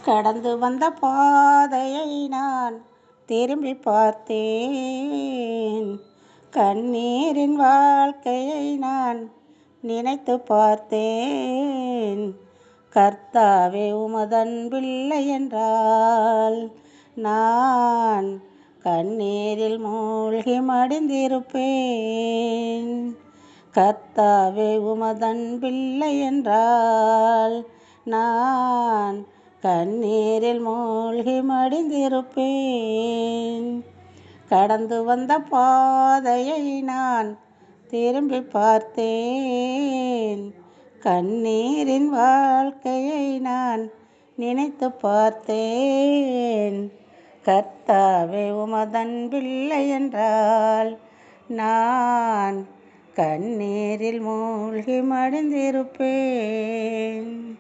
கடந்து வந்த பாதையை நான் திரும்பி பார்த்தேன். கண்ணீரின் வாழ்க்கையை நான் நினைத்து பார்த்தேன். கர்த்தாவே உமதன்பில்லை என்றால் நான் கண்ணீரில் மூழ்கி மடிந்திருப்பேன். கர்த்தாவே உமதன்பில்லை என்றால் நான் கண்ணீரில் மூழ்கி மடிந்திருப்பேன். கடந்து வந்த பாதையை நான் திரும்பி பார்த்தேன். கண்ணீரின் வாழ்க்கையை நான் நினைத்து பார்த்தேன். கர்த்தாவே உமதன்பில்லை என்றால் நான் கண்ணீரில் மூழ்கி மடிந்திருப்பேன்.